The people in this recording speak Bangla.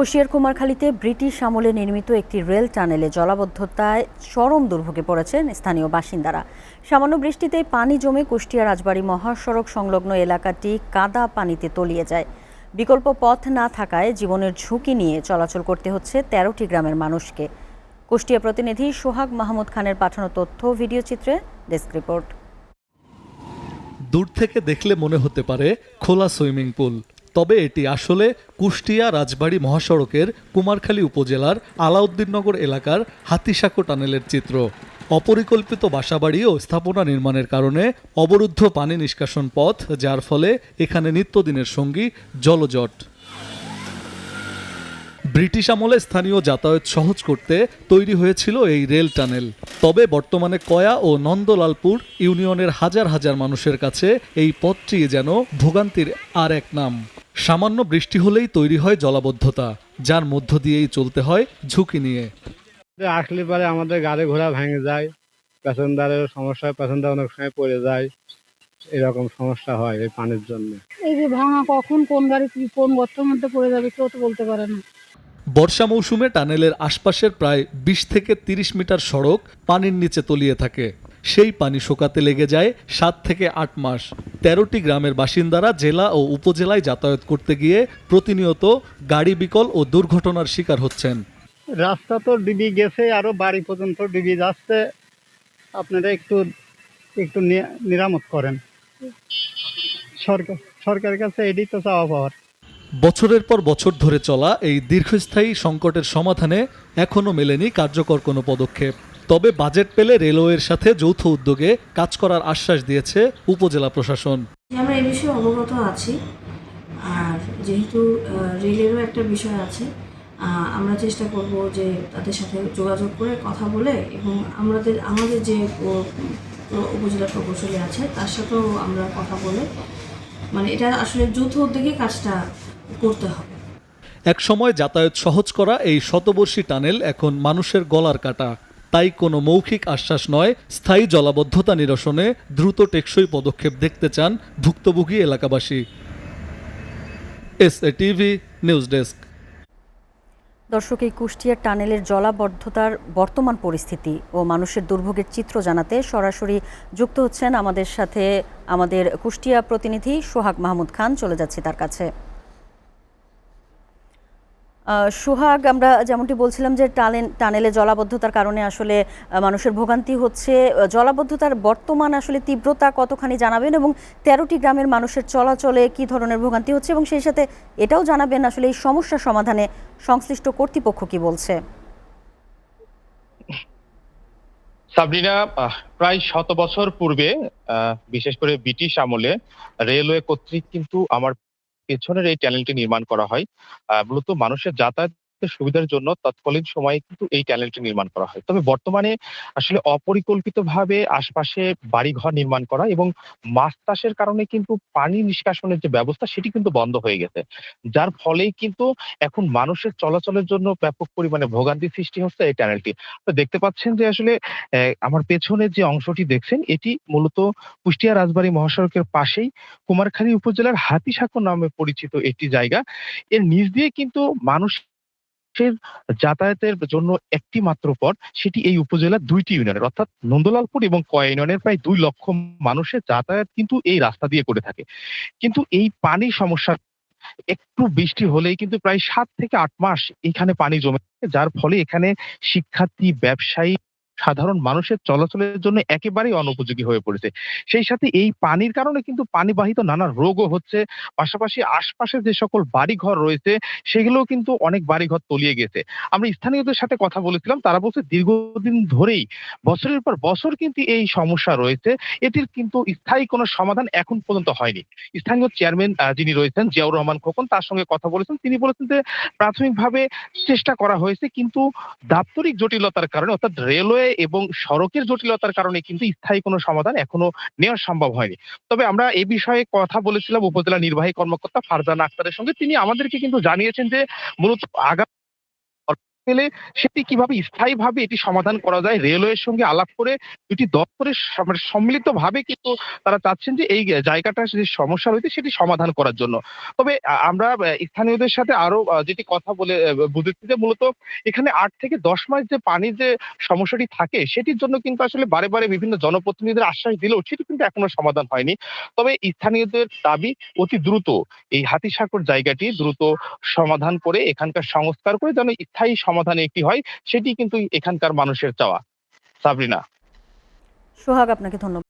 কুষ্টিয়ার কুমারখালীতে ব্রিটিশ আমলে নির্মিত একটি রেল টানেলে জলাবদ্ধতায় চরম দুর্ভোগে পড়েছেন স্থানীয় বাসিন্দারা। সামান্য বৃষ্টিতেই পানি জমে কুষ্টিয়া রাজবাড়ী মহাসড়ক সংলগ্ন এলাকাটি কাদা পানিতে তলিয়ে যায়। বিকল্প পথ না থাকায় জীবনের ঝুঁকি নিয়ে চলাচল করতে হচ্ছে ১৩টি গ্রামের মানুষকে। কুষ্টিয়া প্রতিনিধি সোহাগ মাহমুদ খানের পাঠানো তথ্য ভিডিও চিত্রে ডেস্ক রিপোর্ট। দূর থেকে দেখলে মনে হতে পারে খোলা সুইমিং পুল, তবে এটি আসলে কুষ্টিয়া রাজবাড়ী মহাসড়কের কুমারখালী উপজেলার আলাউদ্দিননগর এলাকার হাতিসাঁকো টানেলের চিত্র। অপরিকল্পিত বাসাবাড়ি ও স্থাপনা নির্মাণের কারণে অবরুদ্ধ পানি নিষ্কাশন পথ, যার ফলে এখানে নিত্যদিনের সঙ্গী জলজট। ব্রিটিশ আমলে স্থানীয় যাতায়াত সহজ করতে তৈরি হয়েছিল এই রেল টানেল। তবে বর্তমানে কয়া ও নন্দলালপুর ইউনিয়নের হাজার হাজার মানুষের কাছে এই পথটি যেন ভোগান্তির আর এক নাম। সামান্য বৃষ্টি হলেই তৈরি হয় জলাবদ্ধতা, যার মধ্য দিয়েই চলতে হয় ঝুঁকি নিয়ে। আসলে পরে আমাদের গাড়ি ঘোড়া ভেঙে যায়, প্যাসেঞ্জারের সমস্যা হয়, প্যাসেঞ্জার অনেক সময় পড়ে যায়, এরকম সমস্যা হয় এই পানির জন্য। এই যে ভাঙা কখন কোন গাড়ি কোন গর্তের মধ্যে পড়ে যাবে কেউ তো বলতে পারে না। বর্ষা মৌসুমে টানেলের আশপাশের প্রায় ২০ থেকে ৩০ মিটার সড়ক পানির নিচে তলিয়ে থাকে। সেই পানি শুকাতে লেগে যায় ৭ থেকে ৮ মাস। ১৩টি গ্রামের বাসিন্দারা জেলা ও উপজেলায় যাতায়াত করতে গিয়ে প্রতিনিয়ত গাড়ি বিকল ও দুর্ঘটনার শিকার হচ্ছেন। রাস্তা তো ডুবে গেছে, আরো বাড়ি পর্যন্ত ডুবে যাচ্ছে। আপনারা একটু একটু নিরামত করেন, সরকারের কাছে এটাই তো চাওয়া পাওয়ার। বছরের পর বছর ধরে চলা এই দীর্ঘস্থায়ী সংকটের সমাধানে এখনও মেলেনি কার্যকর কোনো পদক্ষেপ। তবে বাজেট পেলে রেলওয়ের সাথে যৌথ উদ্যোগে কাজ করার আশ্বাস দিয়েছে উপজেলা প্রশাসন। আমরা এই বিষয়ে অবগত আছি, আর যেহেতু রেলেরও একটা বিষয় আছে, আমরা চেষ্টা করব যে তাদের সাথে যোগাযোগ করে কথা বলে, এবং আমাদের যে উপজেলা প্রকৌশলী আছে তার সাথেও আমরা কথা বলে, মানে এটা আসলে যৌথ উদ্যোগে কাজটা করতে হবে। এক সময় যাতায়াত সহজ করা এই শতবর্ষী টানেল এখন মানুষের গলার কাটা। তাই কোনো মৌখিক আশ্বাস নয়, স্থায়ী জলাবদ্ধতা নিরসনে দ্রুত টেকসই পদক্ষেপ দেখতে চান ভুক্তভোগী এলাকাবাসী। SATV news desk. দর্শক, এই কুষ্টিয়ার টানেলের জলাবদ্ধতার বর্তমান পরিস্থিতি ও মানুষের দুর্ভোগের চিত্র জানাতে সরাসরি যুক্ত হচ্ছেন আমাদের সাথে আমাদের কুষ্টিয়া প্রতিনিধি সোহাগ মাহমুদ খান। চলে যাচ্ছি তার কাছে। সোহাগ, আমরা যেমনটি বলছিলাম যে টানেলে জলাবদ্ধতার কারণে আসলে মানুষের ভোগান্তি হচ্ছে। জলাবদ্ধতার বর্তমান আসলে তীব্রতা কতখানি জানাবেন, এবং ১৩টি গ্রামের মানুষের চলাচলে কি ধরনের ভোগান্তি হচ্ছে, এবং সেই সাথে এটাও জানাবেন আসলে এই সমস্যা সমাধানে সংশ্লিষ্ট কর্তৃপক্ষ কি বলছে। সাবরিনা, প্রায় ১০০ বছর পূর্বে বিশেষ করে ব্রিটিশ আমলে রেলওয়ে কর্তৃক কিন্তু আমার পেছনের এই টানেলটি নির্মাণ করা হয়। মূলত মানুষের যাতায়াতের সুবিধার জন্য তৎকালীন সময়ে কিন্তু এই টানেলটি নির্মাণ করা হয়। তবে বর্তমানে আসলে অপরিকল্পিতভাবে আশপাশে বাড়িঘর নির্মাণ করা এবং মাছ চাষের কারণে কিন্তু পানি নিষ্কাশনের যে ব্যবস্থা সেটি কিন্তু বন্ধ হয়ে গেছে। যার ফলেই কিন্তু এখন মানুষের চলাচলের জন্য ব্যাপক পরিমাণে ভোগান্তি সৃষ্টি হচ্ছে এই টানেলটি। তো দেখতে পাচ্ছেন যে আসলে আমার পেছনে যে অংশটি দেখছেন এটি মূলত কুষ্টিয়া রাজবাড়ী মহাসড়কের পাশেই কুমারখালী উপজেলার হাতিসাঁকো নামে পরিচিত একটি জায়গা। এর নিচ দিয়ে কিন্তু মানুষের যাতায়াতের জন্য একটি মাত্র পথ, সেটি এই উপজেলার ২টি ইউনিয়নের অর্থাৎ নন্দলালপুর এবং কয়া ইউনিয়নের প্রায় ২ লক্ষ মানুষের যাতায়াত কিন্তু এই রাস্তা দিয়ে করে থাকে। কিন্তু এই পানির সমস্যা, একটু বৃষ্টি হলেই কিন্তু প্রায় ৭ থেকে ৮ মাস এখানে পানি জমে থাকে, যার ফলে এখানে শিক্ষার্থী, ব্যবসায়ী, সাধারণ মানুষের চলাচলের জন্য একেবারেই অনুপযোগী হয়ে পড়েছে। সেই সাথে এই পানির কারণে কিন্তু পানিবাহিত নানা রোগও হচ্ছে। পাশাপাশি আশপাশে যে সকল বাড়িঘর রয়েছে সেগুলোও কিন্তু অনেক বাড়িঘর তলিয়ে গেছে। আমরা স্থানীয়দের সাথে কথা বলেছিলাম, তারা বলছে দীর্ঘদিন ধরেই বছরের পর বছর কিন্তু এই সমস্যা রয়েছে। এটির কিন্তু স্থায়ী কোনো সমাধান এখন পর্যন্ত হয়নি। স্থানীয় চেয়ারম্যান যিনি রয়েছেন জিয়াউর রহমান খোকন, তার সঙ্গে কথা বলেছেন। তিনি বলেছেন যে প্রাথমিকভাবে চেষ্টা করা হয়েছে, কিন্তু দাপ্তরিক জটিলতার কারণে অর্থাৎ রেলওয়ে এবং সড়কের জটিলতার কারণে কিন্তু স্থায়ী কোনো সমাধান এখনো নেওয়া সম্ভব হয়নি। তবে আমরা এ বিষয়ে কথা বলেছিলাম উপজেলা নির্বাহী কর্মকর্তা ফারজানা আক্তারের সঙ্গে। তিনি আমাদেরকে কিন্তু জানিয়েছেন যে মূলত আগামী পেলে সেটি কিভাবে স্থায়ীভাবে এটি সমাধান করা যায়, রেলওয়ের সঙ্গে আলাপ করে দুটি দপ্তরের মানে সম্মিলিতভাবে কিন্তু তারা চাচ্ছেন যে এই জায়গাটা যে সমস্যা রয়েছে সেটি সমাধান করার জন্য। তবে আমরা স্থানীয়দের সাথে আরো যেটি কথা বলে বুঝেছি যে মূলত এখানে ৮ থেকে ১০ মাস যে পানির যে সমস্যাটি থাকে সেটির জন্য কিন্তু আসলে বারে, বারে বিভিন্ন জনপ্রতিনিধিরা আশ্বাস দিলেও সেটি কিন্তু এখনো সমাধান হয়নি। তবে স্থানীয়দের দাবি অতি দ্রুত এই হাতিসাগর জায়গাটি দ্রুত সমাধান করে এখানকার সংস্কার করে যেন স্থায়ী সমাধান একটি হয়, সেটি কিন্তু এখানকার মানুষের চাওয়া। সাবরিনা। সোহাগ, আপনাকে ধন্যবাদ।